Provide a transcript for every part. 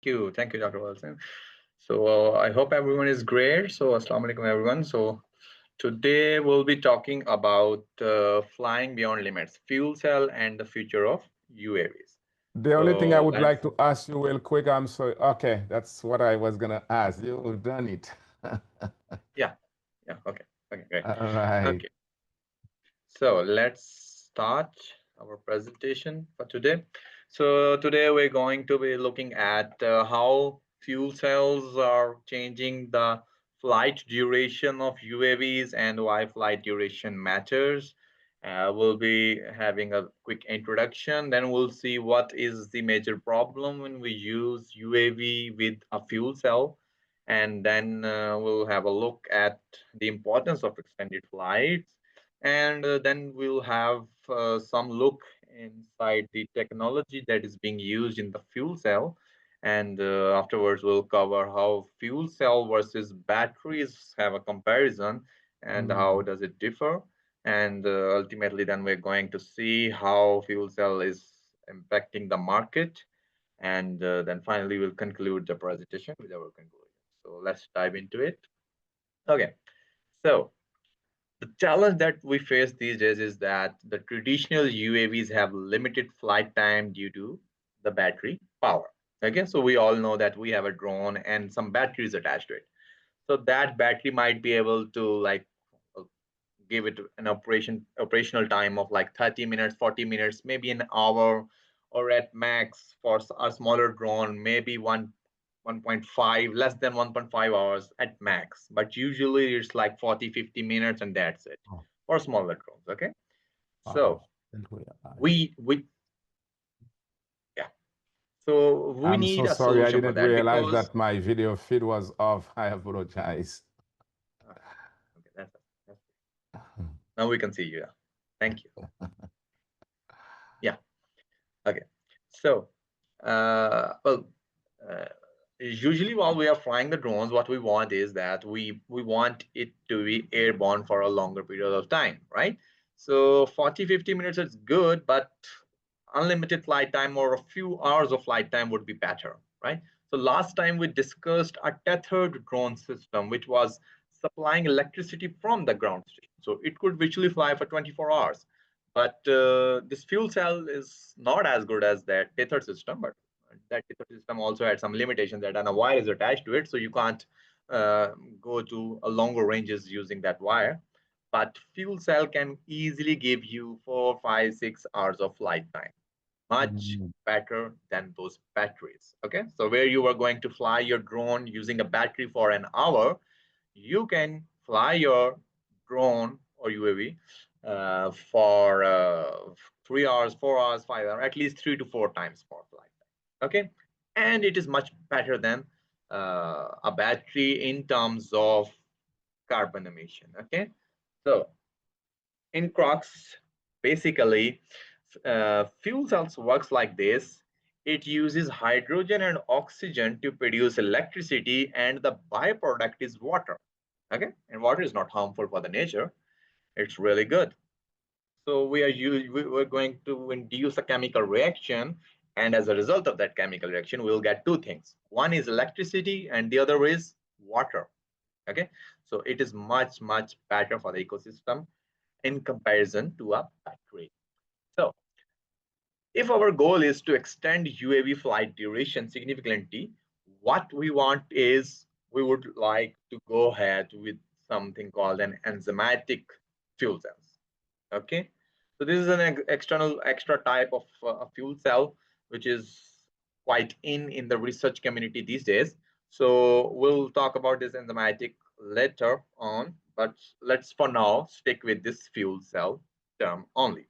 Thank you, Dr. Wilson. So I hope everyone is great. So Assalamu alaikum, everyone. So today we'll be talking about flying beyond limits, fuel cell, and the future of UAVs. The only thing I So would let's like to ask you real quick, I'm sorry. Okay, that's what I was gonna ask. You've done it. yeah, yeah, okay, okay, great. All right. Okay, so let's start our presentation for today. So today we're going to be looking at how fuel cells are changing the flight duration of UAVs and why flight duration matters. We'll be having a quick introduction. Then we'll see what is the major problem when we use UAV with a fuel cell. And then we'll have a look at the importance of extended flights, and then we'll have some look inside the technology that is being used in the fuel cell, and afterwards we'll cover how fuel cell versus batteries have a comparison and how Mhm. does it differ, and ultimately then we're going to see how fuel cell is impacting the market, and then finally we'll conclude the presentation with our conclusion. So let's dive into it. Okay, so the challenge that we face these days is that the traditional UAVs have limited flight time due to the battery power. Okay, so we all know that we have a drone and some batteries attached to it. So that battery might be able to like uh, give it an operational time of like 30 minutes, 40 minutes, maybe an hour, or at max for a smaller drone, maybe 1.5, less than 1.5 hours at max. But usually it's like 40, 50 minutes and that's it Oh, for smaller drones. Okay. So wow. Didn't realize. we yeah. So we I'm need so a sorry. I solution for didn't that realize because that my video feed was off. I apologize. uh, okay, that's now we can see you. Thank you. Yeah. Okay. So well, uh, usually while we are flying the drones, what we want is that we want it to be airborne for a longer period of time, right? So 40, 50 minutes is good, but unlimited flight time or a few hours of flight time would be better, right? So last time we discussed a tethered drone system, which was supplying electricity from the ground station. So it could virtually fly for 24 hours. But this fuel cell is not as good as that tethered system, but that tethered system also had some limitations that a wire is attached to it. So you can't uh, go to a longer ranges using that wire. But fuel cell can easily give you 4, 5, 6 hours of flight time, much Mhm. better than those batteries. Okay, so where you are going to fly your drone using a battery for an hour, you can fly your drone or UAV for 3 hours, 4 hours, 5 hours, at least 3 to 4 times more flight time. Okay, and it is much better than a battery in terms of carbon emission. Okay, so in Crocs, basically, fuel cells works like this. It uses hydrogen and oxygen to produce electricity, and the byproduct is water. Okay, and water is not harmful for the nature. It's really good. So we're going to induce a chemical reaction, and as a result of that chemical reaction, we'll get two things. One is electricity, and the other is water. Okay, so it is much better for the ecosystem in comparison to a battery. So if our goal is to extend UAV flight duration significantly, what we want is we would like to go ahead with something called an enzymatic fuel cells. Okay, so this is an external extra type of fuel cell which is quite in the research community these days. So we'll talk about this enzymatic later on, but let's for now stick with this fuel cell term only.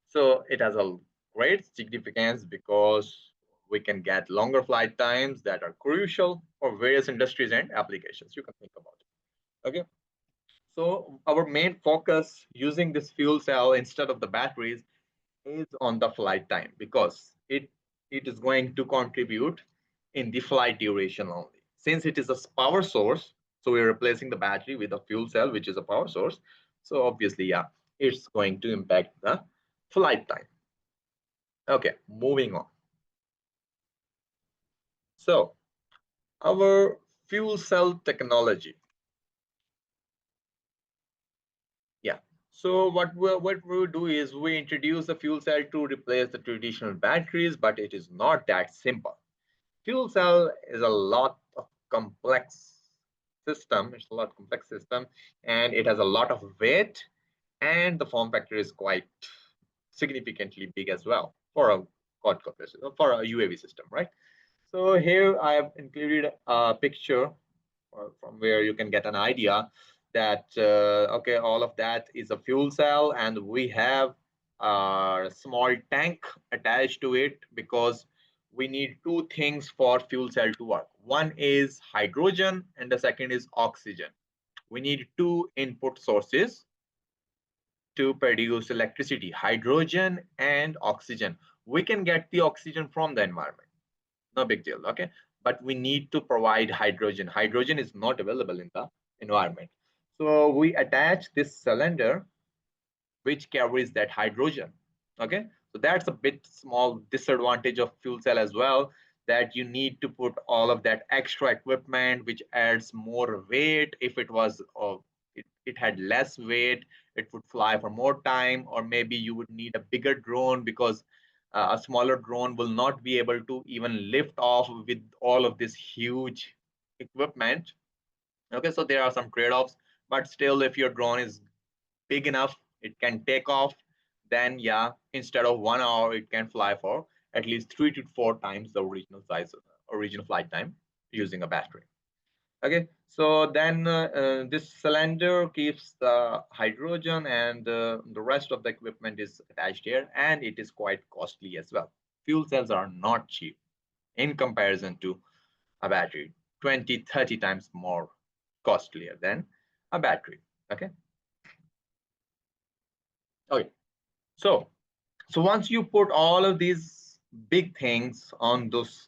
So it has a great significance because we can get longer flight times that are crucial for various industries and applications. You can think about it. Okay. So our main focus using this fuel cell instead of the batteries is on the flight time because it is going to contribute in the flight duration only. Since it is a power source, so we're replacing the battery with a fuel cell, which is a power source. So obviously, yeah, it's going to impact the flight time. Okay, moving on. So our fuel cell technology. Yeah. So what we do is we introduce a fuel cell to replace the traditional batteries, but it is not that simple. Fuel cell is a lot of complex system. It's a lot complex system, and it has a lot of weight, and the form factor is quite significantly big as well for a quadcopter, for a UAV system, right? So here I have included a picture from where you can get an idea that okay, all of that is a fuel cell, and we have a small tank attached to it because we need two things for fuel cell to work. One is hydrogen, and the second is oxygen. We need two input sources to produce electricity: hydrogen and oxygen. We can get the oxygen from the environment, no big deal, okay? But we need to provide hydrogen. Hydrogen is not available in the environment. So we attach this cylinder which carries that hydrogen, okay? So that's a bit small disadvantage of fuel cell as well, that you need to put all of that extra equipment which adds more weight. If it was it had less weight, it would fly for more time, or maybe you would need a bigger drone because a smaller drone will not be able to even lift off with all of this huge equipment. Okay, so there are some trade-offs, but still, if your drone is big enough, it can take off, then yeah, instead of 1 hour, it can fly for at least 3 to 4 times the original size, original flight time using a battery. Okay, so then this cylinder keeps the hydrogen, and the rest of the equipment is attached here, and it is quite costly as well. Fuel cells are not cheap in comparison to a battery, 20, 30 times more costlier than a battery. Okay, okay. So once you put all of these big things on those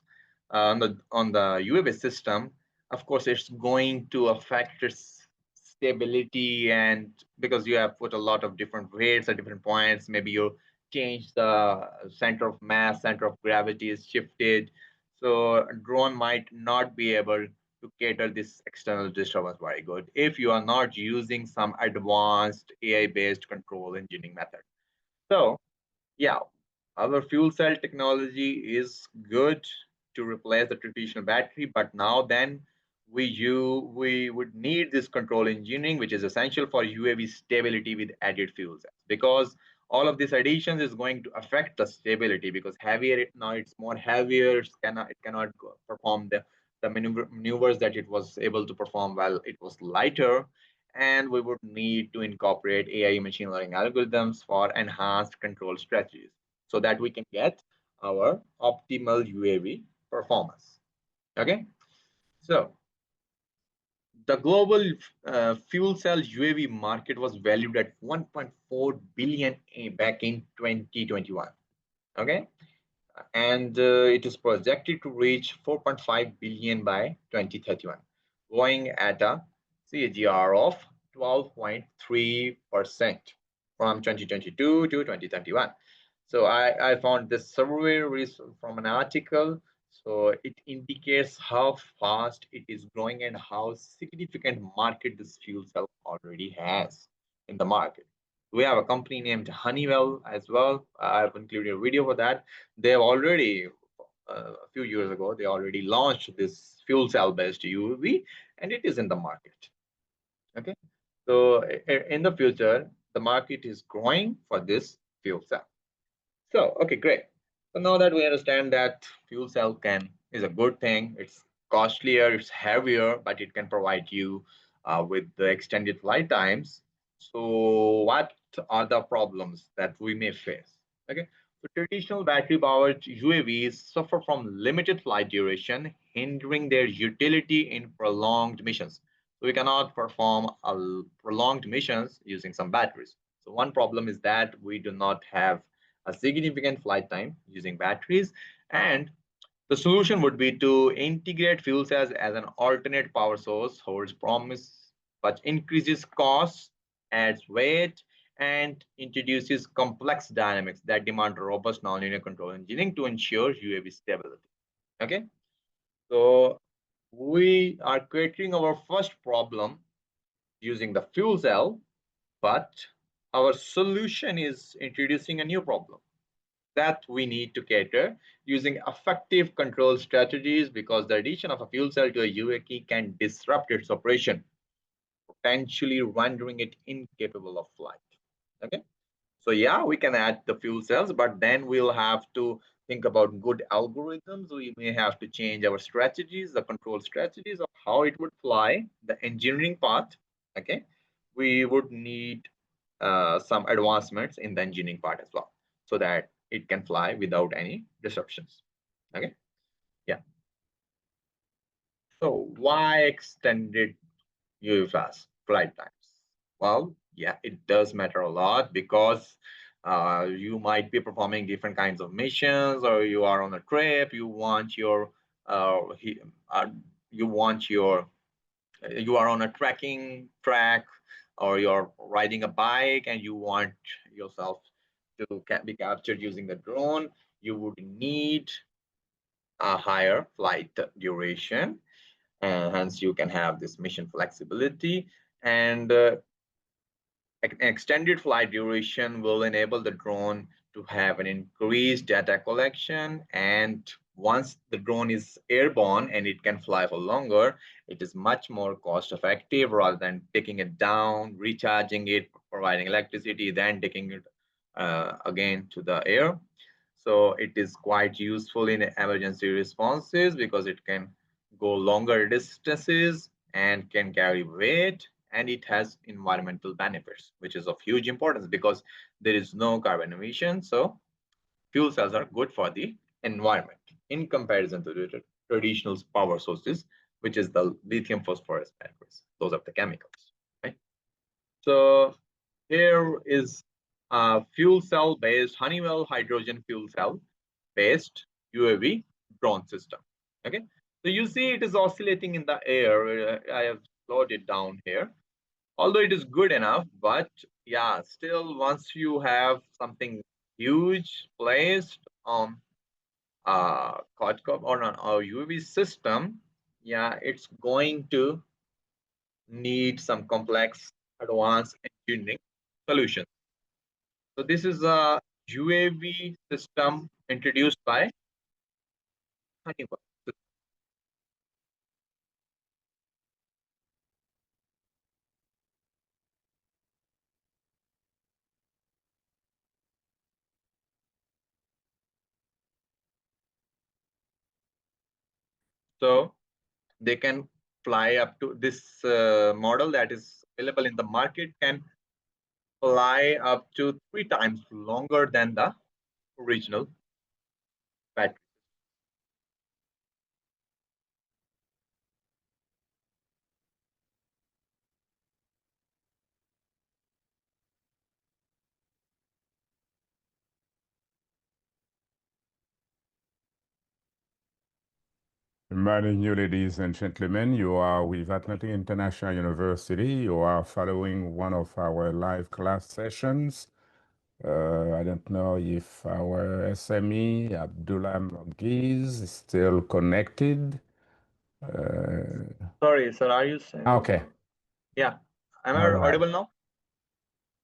on the UAV system, of course, it's going to affect its stability, and because you have put a lot of different weights at different points, maybe you change the center of mass, center of gravity is shifted, so a drone might not be able to cater this external disturbance very good if you are not using some advanced AI-based control engineering method. So yeah, our fuel cell technology is good to replace the traditional battery, but now then we would need this control engineering, which is essential for UAV stability with added fuel cells, because all of these additions is going to affect the stability, because heavier now it's more heavier, it cannot perform the maneuvers that it was able to perform while it was lighter, and we would need to incorporate AI machine learning algorithms for enhanced control strategies so that we can get our optimal UAV performance. Okay, so the global fuel cell UAV market was valued at 1.4 billion back in 2021. Okay, and it is projected to reach 4.5 billion by 2031, growing at a CAGR of 12.3% from 2022 to 2031. So I found this survey from an article. So it indicates how fast it is growing and how significant market this fuel cell already has in the market. We have a company named Honeywell as well. I've included a video for that. They have already, a few years ago, they already launched this fuel cell based UAV, and it is in the market. Okay. So in the future, the market is growing for this fuel cell. So, okay, great. So now that we understand that fuel cell can is a good thing, it's costlier, it's heavier, but it can provide you with the extended flight times. So, what are the problems that we may face? Okay, so traditional battery-powered UAVs suffer from limited flight duration, hindering their utility in prolonged missions. So we cannot perform prolonged missions using some batteries. So one problem is that we do not have a significant flight time using batteries. And the solution would be to integrate fuel cells as an alternate power source, holds promise, but increases costs, adds weight, and introduces complex dynamics that demand robust nonlinear control engineering to ensure UAV stability. Okay. So we are creating our first problem using the fuel cell, but our solution is introducing a new problem that we need to cater using effective control strategies, because the addition of a fuel cell to a UAV can disrupt its operation, potentially rendering it incapable of flight. Okay. So yeah, we can add the fuel cells, but then we'll have to think about good algorithms. We may have to change our strategies, the control strategies of how it would fly, the engineering part. Okay. We would need some advancements in the engineering part as well, so that it can fly without any disruptions. Okay. Yeah. So why extended UFAS flight times? Well, yeah, it does matter a lot, because you might be performing different kinds of missions, or you are on a trip. Uh, he- uh, you want your you are on a trekking track, or you're riding a bike, and you want yourself to be captured using the drone. You would need a higher flight duration, and hence you can have this mission flexibility. And an extended flight duration will enable the drone to have an increased data collection. And once the drone is airborne and it can fly for longer, it is much more cost effective, rather than taking it down, recharging it, providing electricity, then taking it again to the air. So it is quite useful in emergency responses, because it can go longer distances and can carry weight, and it has environmental benefits, which is of huge importance, because there is no carbon emission. So fuel cells are good for the environment in comparison to the traditional power sources, which is the lithium phosphorus batteries. Those are the chemicals, right? So here is a fuel cell based Honeywell hydrogen fuel cell based UAV drone system. Okay, so you see it is oscillating in the air. I have slowed it down here, although it is good enough. But yeah, still, once you have something huge placed on quadcopter or on a UAV system, yeah, it's going to need some complex advanced engineering solutions. So this is a UAV system introduced by Honeywell. So they can fly up to this model that is available in the market, can fly up to 3 times longer than the original battery. Good morning, you ladies and gentlemen. You are with Atlantic International University. You are following one of our live class sessions. I don't know if our SME, Abdullah M is still connected. Sorry, sir, are you saying? Okay, Yeah. Am I all right. audible now?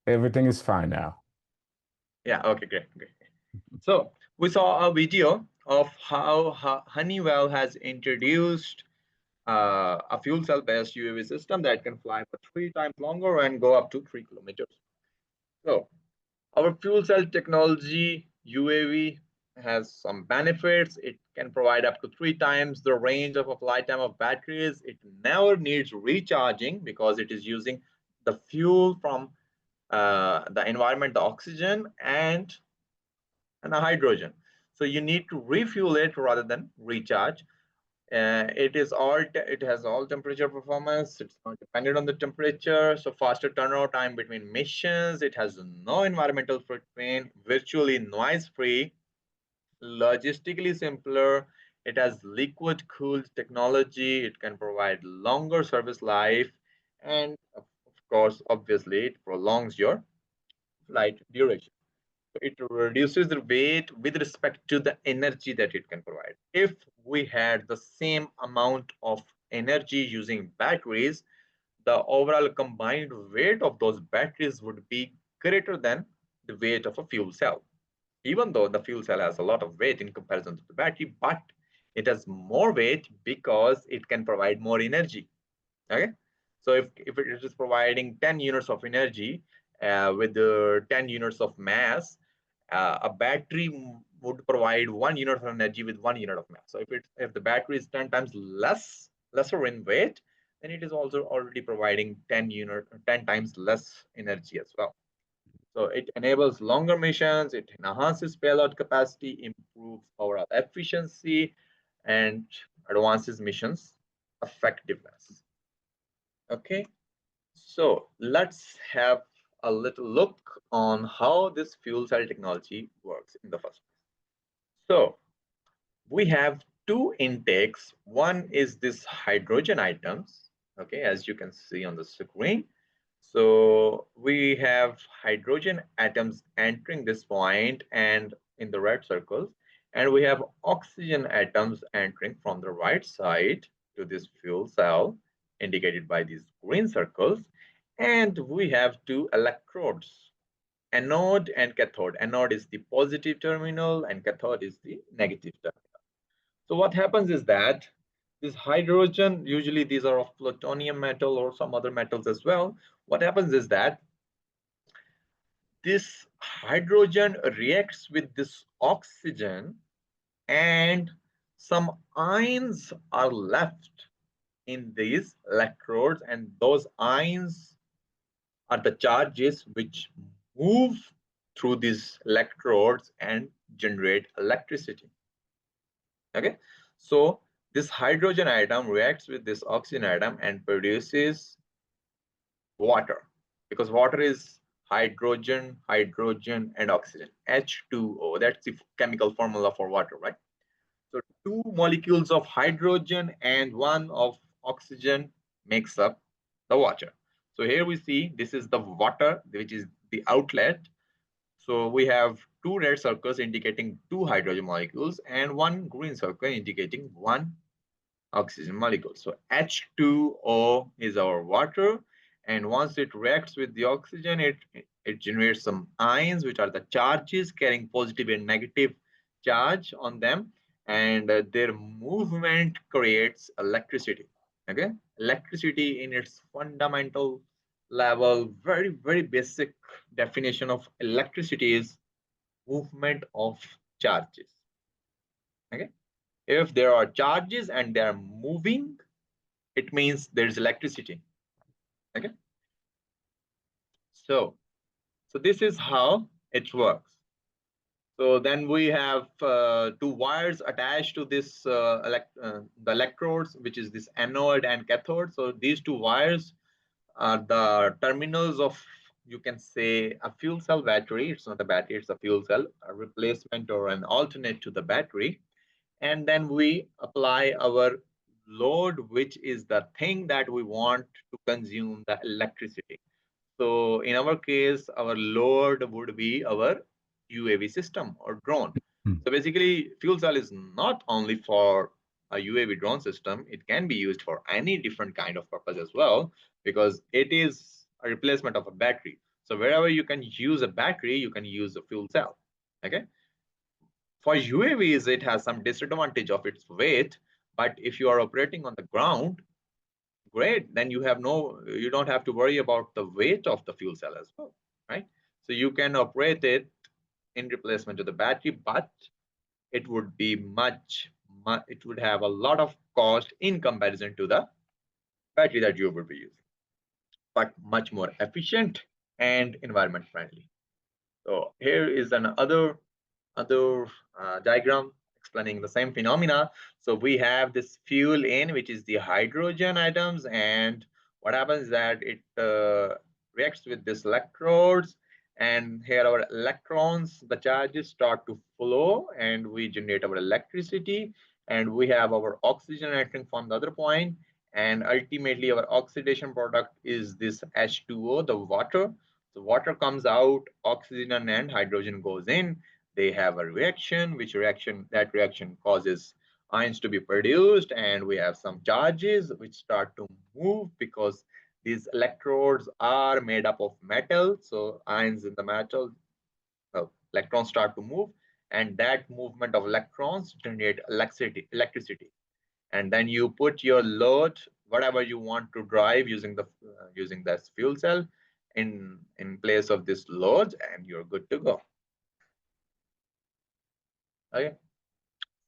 Everything is fine now. Yeah, okay, great, great. So we saw a video of how Honeywell has introduced a fuel cell based UAV system that can fly for 3 times longer and go up to 3 kilometers. So our fuel cell technology UAV has some benefits. It can provide up to 3 times the range of a flight time of batteries. It never needs recharging, because it is using the fuel from the environment, the oxygen, and the hydrogen. So you need to refuel it rather than recharge. It has all temperature performance. It's not dependent on the temperature. So faster turnaround time between missions. It has no environmental footprint. Virtually noise free. Logistically simpler. It has liquid cooled technology. It can provide longer service life, and of course, obviously, it prolongs your flight duration. It reduces the weight with respect to the energy that it can provide. If we had the same amount of energy using batteries, the overall combined weight of those batteries would be greater than the weight of a fuel cell. Even though the fuel cell has a lot of weight in comparison to the battery, but it has more weight because it can provide more energy. Okay, so if it is providing 10 units of energy with the 10 units of mass, a battery would provide 1 unit of energy with 1 unit of mass. So if the battery is 10 times lesser in weight, then it is also already providing 10 times less energy as well. So it enables longer missions, it enhances payload capacity, improves overall efficiency, and advances missions effectiveness. Okay, so let's have a little look on how this fuel cell technology works in the first place. So we have two intakes. One is this hydrogen items, okay, as you can see on the screen. So we have hydrogen atoms entering this point and in the red circles, and we have oxygen atoms entering from the right side to this fuel cell indicated by these green circles. And we have two electrodes, anode and cathode. Anode is the positive terminal and cathode is the negative terminal. So what happens is that this hydrogen, usually these are of plutonium metal or some other metals as well. What happens is that this hydrogen reacts with this oxygen and some ions are left in these electrodes, and those ions are the charges which move through these electrodes and generate electricity. Okay, so this hydrogen atom reacts with this oxygen atom and produces water, because water is hydrogen, hydrogen, and oxygen, H2O. That's the chemical formula for water, right? So two molecules of hydrogen and one of oxygen makes up the water. So here we see this is the water, which is the outlet. So we have two red circles indicating two hydrogen molecules and one green circle indicating one oxygen molecule. So H2O is our water, and once it reacts with the oxygen, it generates some ions, which are the charges carrying positive and negative charge on them, and their movement creates electricity. Okay, electricity in its fundamental level, very, very basic definition of electricity is movement of charges. Okay, if there are charges and they are moving, it means there's electricity. Okay, so this is how it works. So then we have two wires attached to this the electrodes, which is this anode and cathode. So these two wires are the terminals of, you can say, a fuel cell battery. It's not a battery, it's a fuel cell, a replacement or an alternate to the battery. And then we apply our load, which is the thing that we want to consume the electricity. So in our case, our load would be our UAV system or drone. Hmm. So basically, fuel cell is not only for a UAV drone system, it can be used for any different kind of purpose as well, because it is a replacement of a battery. So wherever you can use a battery, you can use a fuel cell. Okay. For UAVs, it has some disadvantage of its weight, but if you are operating on the ground, great, then you don't have to worry about the weight of the fuel cell as well, right? So you can operate it in replacement to the battery, but it would be it would have a lot of cost in comparison to the battery that you would be using, but much more efficient and environment friendly. So here is another other diagram explaining the same phenomena. So we have this fuel in, which is the hydrogen atoms, and what happens is that it reacts with these electrodes, and here our electrons, the charges start to flow, and we generate our electricity, and we have our oxygen entering from the other point, and ultimately our oxidation product is this H2O, the water. So water comes out, oxygen and hydrogen goes in. They have a reaction, that reaction causes ions to be produced, and we have some charges which start to move because these electrodes are made up of metal. So ions in the metal, electrons start to move, and that movement of electrons generate electricity. And then you put your load, whatever you want to drive using this fuel cell in place of this load, and you're good to go. Okay,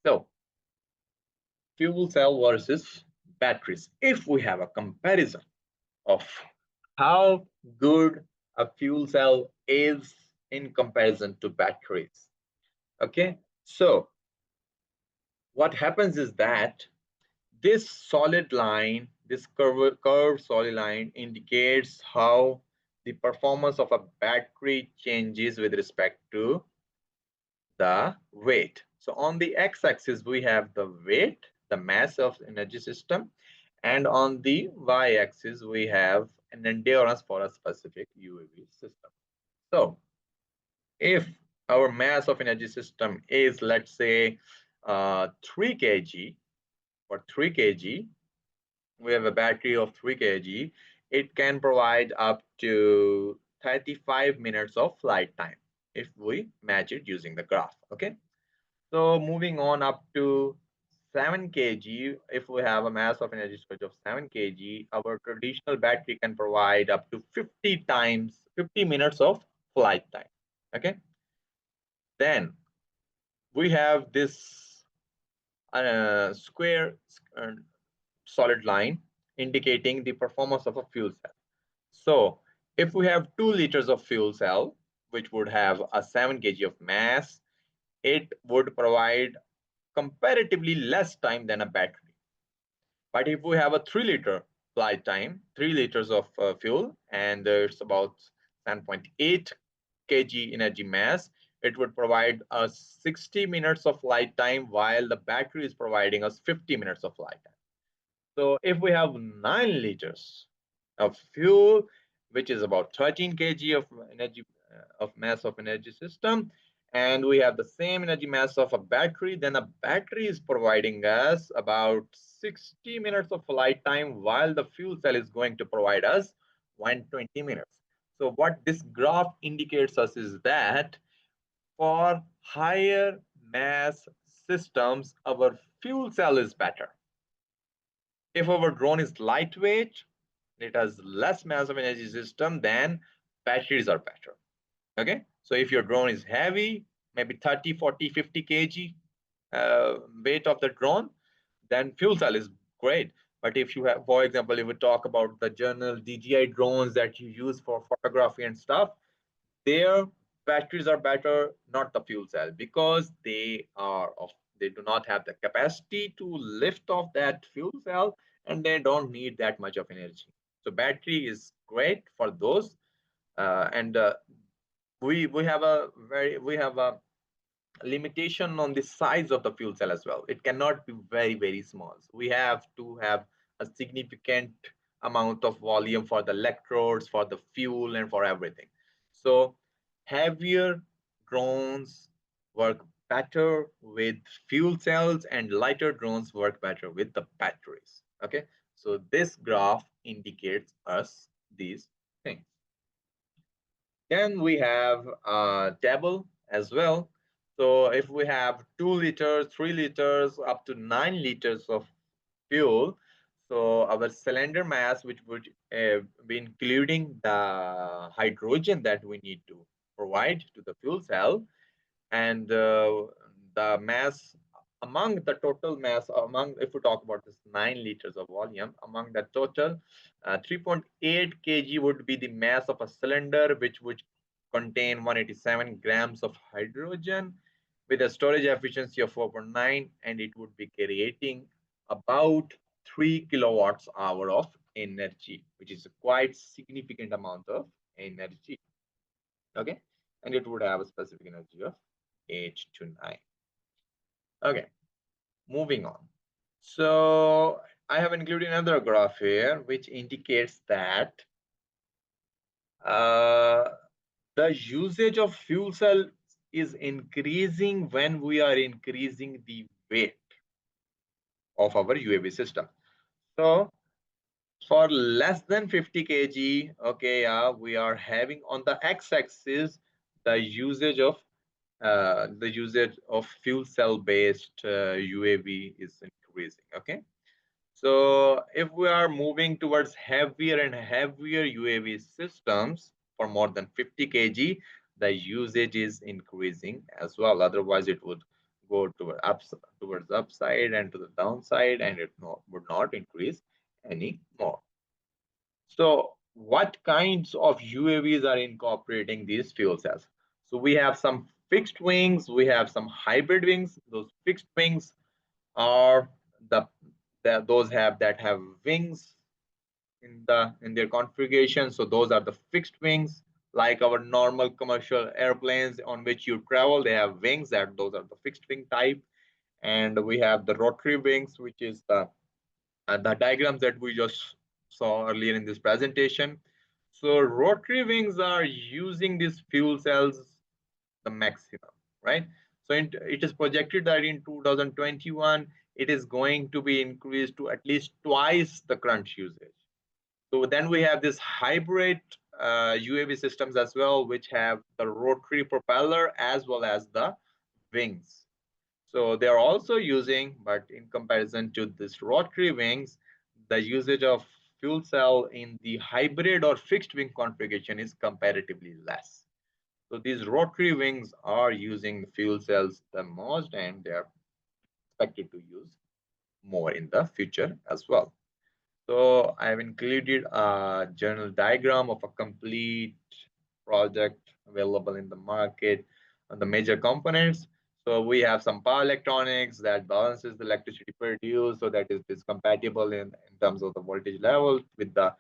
so fuel cell versus batteries. If we have a comparison of how good a fuel cell is in comparison to batteries, okay, so what happens is that this solid line, this curved solid line indicates how the performance of a battery changes with respect to the weight. So on the x-axis, we have the weight, the mass of energy system, and on the y-axis, we have an endurance for a specific UAV system. So if our mass of energy system is, let's say, 3 kg, for 3 kg, we have a battery of 3 kg, it can provide up to 35 minutes of flight time if we match it using the graph. Okay. So moving on up to 7 kg, if we have a mass of energy storage of 7 kg, our traditional battery can provide up to 50 minutes of flight time. Okay. Then we have this square uh, solid line indicating the performance of a fuel cell. So if we have 2 liters of fuel cell, which would have a 7 kg of mass, it would provide comparatively less time than a battery. But if we have a 3-liter flight time, 3 liters of fuel, and it's about 7.8 kg energy mass, it would provide us 60 minutes of flight time while the battery is providing us 50 minutes of flight time. So if we have 9 liters of fuel, which is about 13 kg of energy of mass of energy system, and we have the same energy mass of a battery, then a battery is providing us about 60 minutes of flight time while the fuel cell is going to provide us 120 minutes. So what this graph indicates us is that for higher mass systems, our fuel cell is better. If our drone is lightweight, it has less mass of energy system, then batteries are better. Okay. So if your drone is heavy, maybe 30, 40, 50 kg weight of the drone, then fuel cell is great. But if you have, for example, if we talk about the journal DJI drones that you use for photography and stuff, their batteries are better, not the fuel cell, because they do not have the capacity to lift off that fuel cell, and they don't need that much of energy. So battery is great for those, and we have a limitation on the size of the fuel cell as well. It cannot be very, very small. So we have to have a significant amount of volume for the electrodes, for the fuel, and for everything. So heavier drones work better with fuel cells, and lighter drones work better with the batteries. Okay, so this graph indicates us these things. Then we have a table as well. So if we have 2 liters, 3 liters, up to 9 liters of fuel, so our cylinder mass, which would be including the hydrogen that we need to provide to the fuel cell, and the mass among the total mass, among, if we talk about this 9 liters of volume, among the total 3.8 kg would be the mass of a cylinder, which would contain 187 grams of hydrogen with a storage efficiency of 4.9, and it would be creating about 3 kilowatts hour of energy, which is a quite significant amount of energy. Okay, and it would have a specific energy of 8 to 9. Okay, moving on. So I have included another graph here which indicates that Uh, the usage of fuel cell is increasing when we are increasing the weight of our UAV system. So for less than 50 kg, okay, we are having on the x-axis the usage of fuel cell based UAV is increasing. Okay, so if we are moving towards heavier and heavier UAV systems for more than 50 kg, the usage is increasing as well. Otherwise, it would go towards upside and to the downside, and it would not increase anymore. So, what kinds of UAVs are incorporating these fuel cells? So, we have some fixed wings, we have some hybrid wings. Those fixed wings are the, those have wings in their configuration. So those are the fixed wings, like our normal commercial airplanes on which you travel. They have wings, that those are the fixed wing type. And we have the rotary wings, which is the diagrams that we just saw earlier in this presentation. So rotary wings are using these fuel cells the maximum, right? So it is projected that in 2021, it is going to be increased to at least twice the current usage. So then we have this hybrid UAV systems as well, which have the rotary propeller as well as the wings. So they are also using, but in comparison to this rotary wings, the usage of fuel cell in the hybrid or fixed wing configuration is comparatively less. So these rotary wings are using fuel cells the most, and they are expected to use more in the future as well. So I've included a journal diagram of a complete project available in the market and the major components. So we have some power electronics that balances the electricity produced, so that it is compatible in terms of the voltage level with the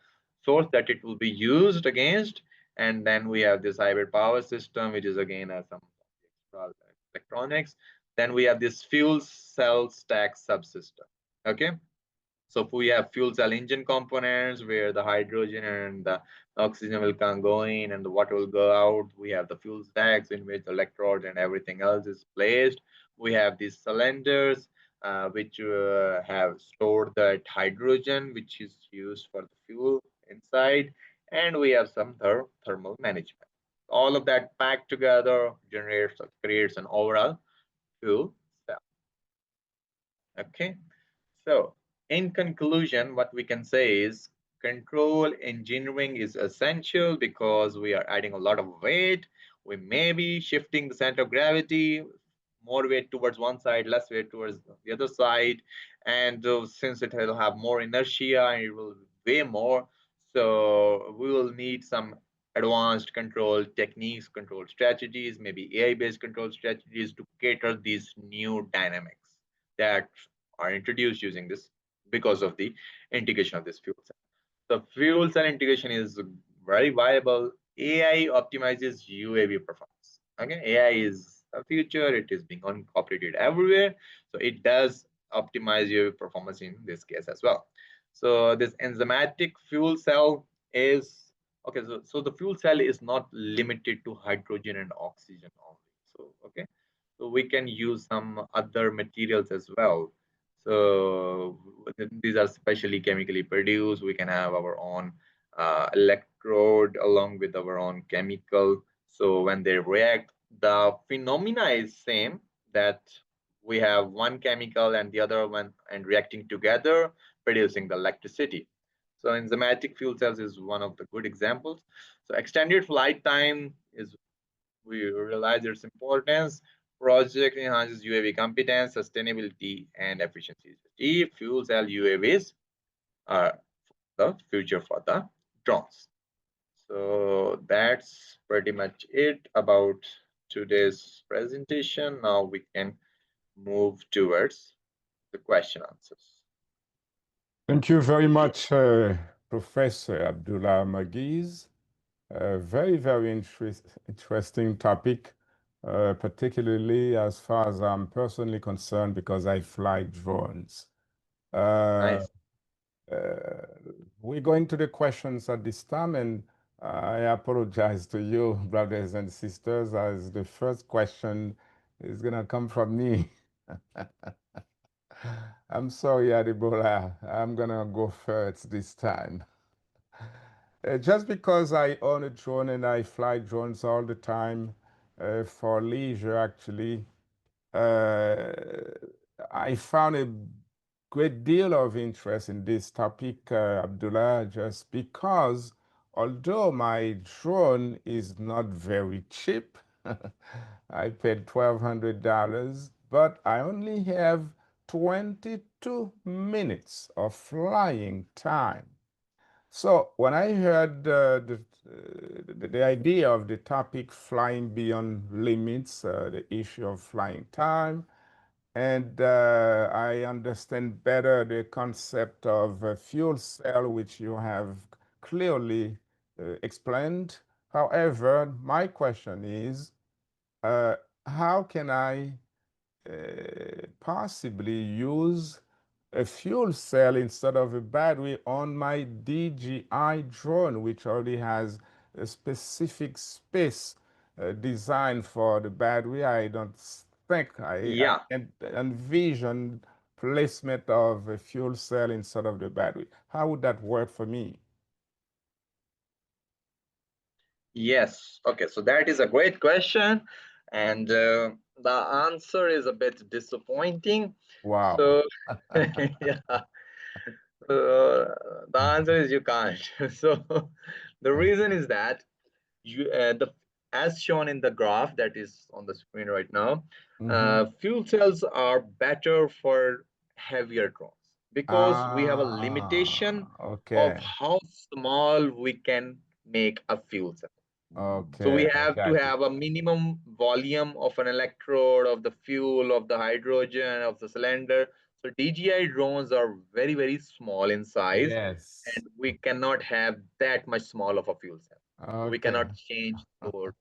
source that it will be used against. And then we have this hybrid power system, which is again some extra electronics. Then we have this fuel cell stack subsystem. Okay, so we have fuel cell engine components where the hydrogen and the oxygen will come go in and the water will go out. We have the fuel stacks in which the electrodes and everything else is placed. We have these cylinders which have stored that hydrogen which is used for the fuel inside. And we have some thermal management. All of that packed together generates or creates an overall fuel cell. Okay. So, in conclusion, what we can say is control engineering is essential because we are adding a lot of weight. We may be shifting the center of gravity, more weight towards one side, less weight towards the other side. And since it will have more inertia and it will weigh more, so we will need some advanced control techniques, control strategies, maybe AI-based control strategies to cater these new dynamics that are introduced using this because of the integration of this fuel cell. The fuel cell integration is very viable. AI optimizes UAV performance. Okay, AI is a future. It is being incorporated everywhere. So it does optimize UAV performance in this case as well. So this enzymatic fuel cell is okay. So the fuel cell is not limited to hydrogen and oxygen only. So okay, so we can use some other materials as well. So these are specially chemically produced. We can have our own electrode along with our own chemical. So when they react, the phenomena is same, that we have one chemical and the other one and reacting together, producing the electricity. So enzymatic fuel cells is one of the good examples. So extended flight time is, we realize its importance. Project enhances UAV competence, sustainability, and efficiency. Fuel cell UAVs are the future for the drones. So that's pretty much it about today's presentation. Now we can move towards the question answers. Thank you very much, Professor Abdullah Magiz. Very, very interesting topic, particularly as far as I'm personally concerned, because I fly drones. Uh, Nice. uh, we're going to the questions at this time, and I apologize to you, brothers and sisters, as the first question is gonna come from me. I'm sorry, Adibola. I'm gonna go first this time. Just because I own a drone and I fly drones all the time for leisure, actually, uh, I found a great deal of interest in this topic, Abdullah, just because although my drone is not very cheap, I paid $1,200, but I only have 22 minutes of flying time. So when I heard the idea of the topic flying beyond limits, the issue of flying time, and I understand better the concept of a fuel cell, which you have clearly explained. However, my question is, uh, how can I possibly use a fuel cell instead of a battery on my DJI drone, which already has a specific space designed for the battery? I don't think I Yeah. can envision placement of a fuel cell instead of the battery. How would that work for me? Yes. Okay. So that is a great question. And the answer is a bit disappointing. Wow. So, yeah, the answer is you can't. So, the reason is that the as shown in the graph that is on the screen right now, Mm-hmm. fuel cells are better for heavier drones because we have a limitation of Okay. how small we can make a fuel cell. So we Okay, I have to got it. have a minimum volume of an electrode, of the fuel, of the hydrogen, of the cylinder. So DJI drones are very, very small in size, Yes. and we cannot have that much small of a fuel cell. So we Okay. cannot change those.